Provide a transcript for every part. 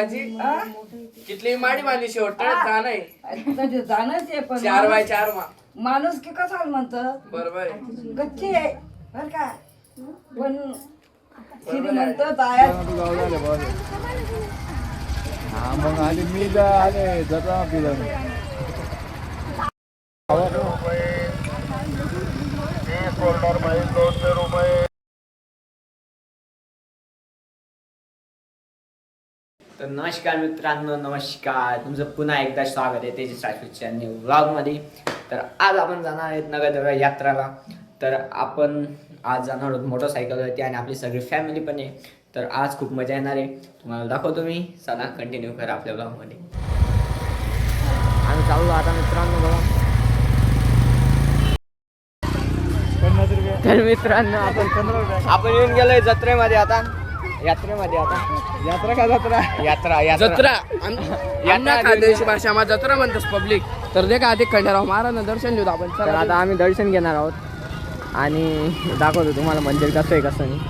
दाजी कितली माडी मारली शेवट जाण आहे जाणच आहे पण 4x4 माणूस की कसा म्हणतं बरोबर गच्ची आहे बर का पण श्रीमंत जाया मग आले मी आले जरा पिलं तर नमस्कार मित्रांनो, नमस्कार. तुमचं पुन्हा एकदा स्वागत आहे तेजस राजपूतच्या न्यू व्लॉगमध्ये. तर आज आपण जाणार आहेत नगरदर्गा यात्राला. तर आपण आज जाणार आहोत मोटरसायकलवरती आणि आपली सगळी फॅमिली पण आहे. तर आज खूप मजा येणार आहे, तुम्हाला दाखवतो मी. चला कंटिन्यू करा आपल्या व्लॉगमध्ये. आम्ही चाललो आता मित्रांनो बघा. तर मित्रांनो आपण येऊन गेलोय जत्रेमध्ये आता. यात्रेमध्ये आता यात्रा का जत्रा यात्रा जत्रा यांना खानदेशी भाषा जत्रा म्हणतात पब्लिक. तर ते का आधी खंडेराव महाराज दर्शन घेऊ आपण. तर आता आम्ही दर्शन घेणार आहोत आणि दाखवतो तुम्हाला मंदिर कसं आहे कसं नाही.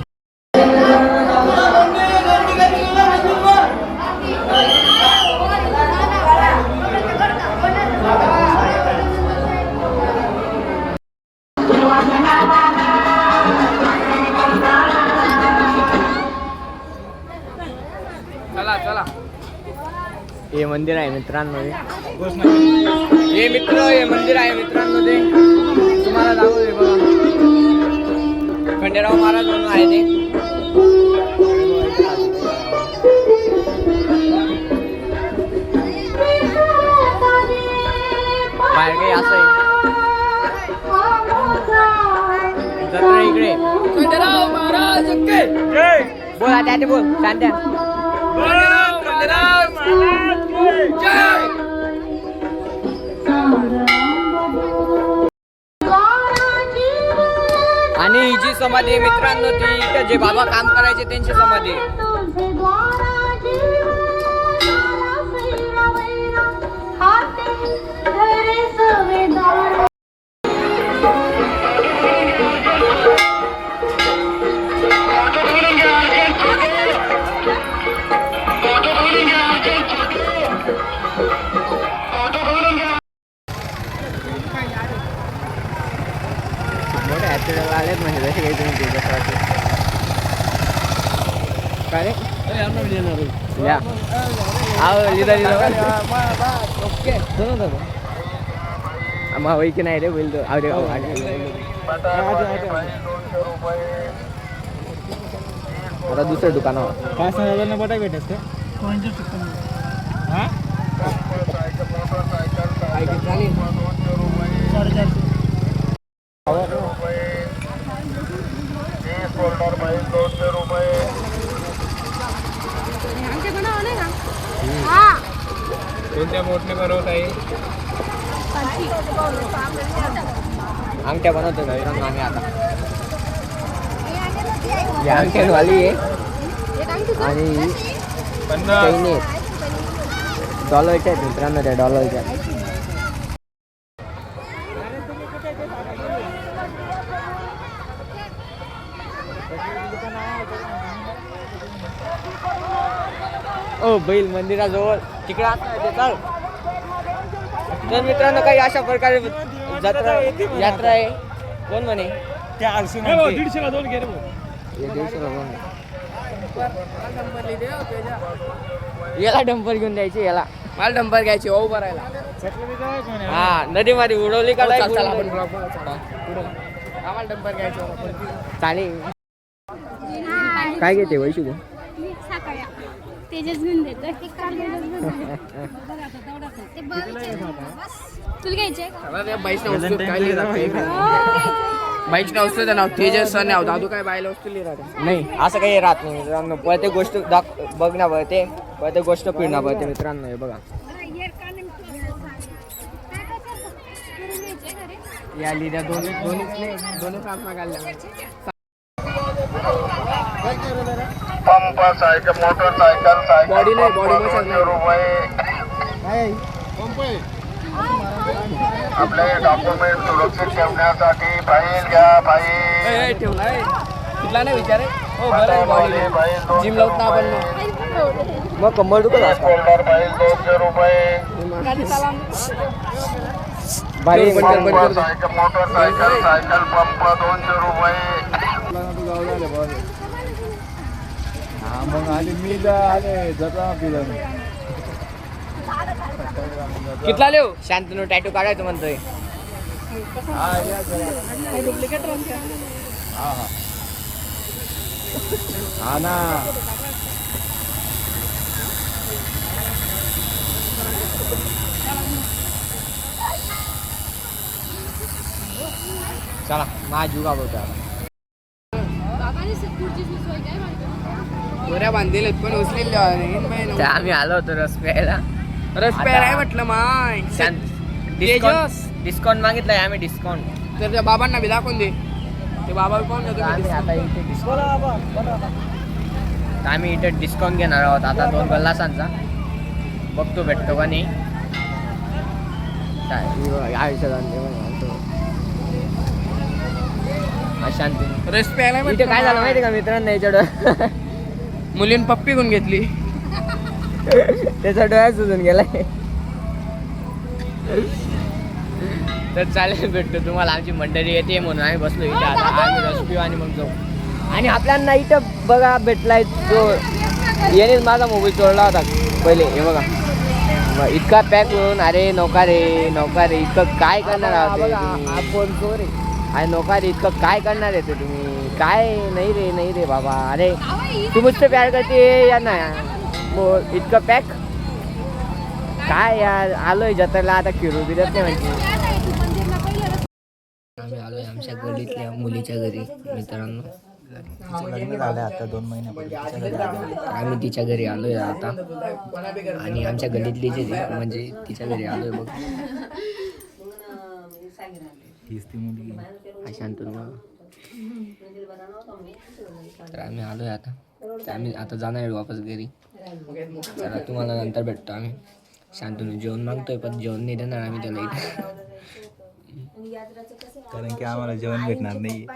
चला चला. हे मंदिर आहे मित्रांनो. हे मंदिर आहे मित्रांनो. ते तुम्हाला दाखवते बघा. खंडेराव महाराज म्हणून आहे ते. बाहेर काही असं आहे. जत्रा इकडे. खंडेराव महाराज बोला त्या बोल शांत्या. आणि ही जी समाधी आहे मित्रांनो, ती इथं जे बाबा काम करायचे त्यांची समाधी आहे. मोठ्या ॲक्सिडेंटला आलेत म्हणजे जसे काही तुम्ही ते कसं वाटते काय रे या आहो ओके मग होई की नाही रे बोल तो अरे आता दुसरं दुकानावर 5,000 बटाई भेटत कोणत्या मोठने बनवत आहे. अंगठ्या बनवतो मित्रांनो आम्ही आता. या अंगठ्यावाली आहे आणि चैनी आहेत. डॉलरच्या आहेत मित्रांनो, त्या डॉलरच्या. ओ बैल मंदिराजवळ तिकडे असं चाल. तर मित्रांनो काही अशा प्रकारे जत्रा यात्रा आहे. कोण म्हणे त्या 150ला 2 घे रे. 150ला 2. याला डंपर घेऊन द्यायची. याला मला डंपर घ्यायची ओ भरायला. हा नदीमध्ये उडवली का चला आपण आम्हाला डंपर घ्यायचं चालेल. काय घेते वैशू तू? तेजस घेऊन देतो. तुला घ्यायचे बाईकच्या वस्तूचं नाव तेजस नाव दादू काय बायला वस्तू लिहिणार नाही असं काही राहत नाही मित्रांनो. प्रत्येक गोष्ट बघण्या पडते, प्रत्येक गोष्ट फिरणं पडते मित्रांनो. हे बघा या लिहिल्या दोन्ही आत्मा काढल्या. पंप सायकल मोटरसायकल बॉडी नाही बॉडी आपले डॉक्युमेंट सुरक्षित ठेवण्यासाठी फाईल घ्या. फाईल ठेवलाय तिथला नाही विचार आहे. हो बरं बॉडी जिम लावत ना आपण मग कंबर दुखत असतात फोल्डर फाईल 200 रुपये भारी बंद कर, बंद कर. सायकल मोटरसायकल सायकल पंप 200 रुपये हा मग आले मी आले जत्रा फिरून कितला लिहू शांतनू टॅटू काढायचं म्हणतोय हा या जरा. हा हा हा ना चला माझा जुगा बोलतो गोऱ्या बांधलेले पण उचलेले आम्ही आलो होतो रस प्यायला रस प्यायला आहे म्हटलं माय डिस्काउंट मागितलंय आम्ही डिस्काउंट तर त्या बाबांना बी दाखवून दे ते बाबा बी पाहून आम्ही आता देतो इथे आम्ही इथे डिस्काउंट घेणार आहोत आता 2 गल्लासांचा बघतो भेटतो का नाही शांती रस प्यायला इथे काय झालं माहिती का मित्रांनो याच्याकडं मुलीन पप्पी घेऊन घेतली त्याचा डोळ्या सुजून गेलाय तर चालेल भेटतो तुम्हाला आमची मंडळी येते म्हणून आम्ही बसलो इथे आता आम्ही रस पिऊ आणि मग जाऊ आणि आपल्याला इथं बघा भेटलाय जो यानेच माझा मोबाईल चोरला होता पहिले हे बघा मग इतका पॅक होऊन अरे नौका रे इतकं काय करणार आहात फोन चोर अरे नौका रे इतकं काय करणार आहे ते तुम्ही काय नाही रे बाबा अरे तू मुझसे प्यार करते या ना बोल इतकं पॅक काय यार आलोय जत्रेला आता फिरू बिरत नाही म्हणजे आम्ही आलोय आमच्या गल्लीतल्या मुलीच्या घरी मित्रांनो लग्न झालं आता 2 महिन्यापूर्वी आम्ही तिच्या घरी आलोय आता आणि आमच्या गल्लीतली जे म्हणजे तिच्या घरी आलोय बघ हीच ती मुलगी शांतून तर आम्ही आलोय आता तर आम्ही आता जाणार आहे वापस घरी चला तुम्हाला नंतर भेटतो आम्ही शांतून जेवण मागतोय पण जेवण नाही देणार आम्ही त्याला इथे कारण की आम्हाला जेवण भेटणार नाही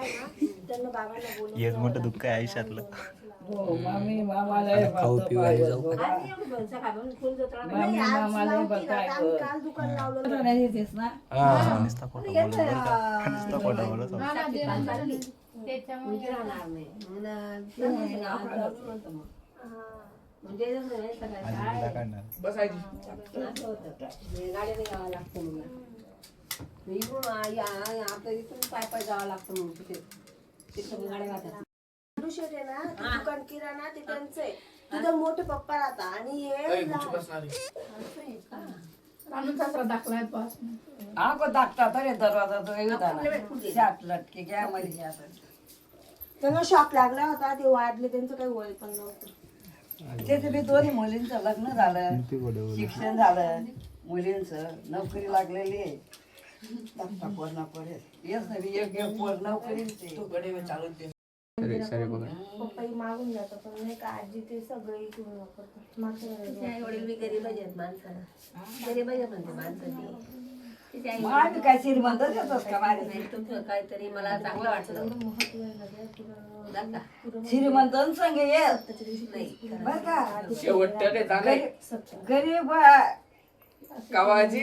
हेच मोठं दुःख आहे आयुष्यातलं खाऊ पिऊ आणि जाऊ नुसता खोटं बोलत बरं का नुसता खोटं बोलत काढणार दुकान किराणा ते त्यांचं आहे तुझं मोठे पप्पा राहता आणि हे दाखता तरी दरवाजा लटके घ्या मध्ये त्यांना शॉक लागला होता ते वाढले त्यांचं काही वय पण नव्हतं त्याचे बी दोन्ही मुलींचं लग्न झालं शिक्षण झालं मुलींचं नोकरी लागलेली आहे येस नाही एक पोर नोकरी पप्पा मागून जातो पण नाही का आजी ते सगळे इकडून वापरतात वडील बी गरीब आहेत माणसाला गरीब म्हणते माणसाची आम्ही काय श्रीमंत येतोच का माझ्या तुमचं काहीतरी मला चांगलं वाटलं श्रीमंत संग येत नाही बर का शेवट गरीब कावाजी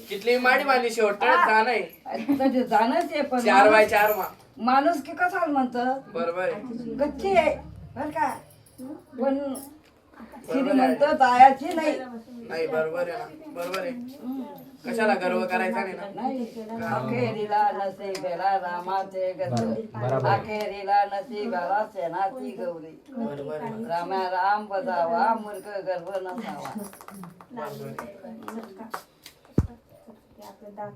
कितली माडी बांधली शेवट जाणं जाणच आहे पण 4x4 माणूस की कसा म्हणत बरोबर आहे गच्ची आहे बर का पण श्रीमंत जायची नाही बरोबर आहे ना बरोबर आहे कशाला गर्व करायचा नाही ना अखेरीला नसीबेला रामाचे गजरे अखेरीला नसीबेला सेनाची गौरी रामा राम बजावा मूर्ख गर्भ नसावा आपलं दात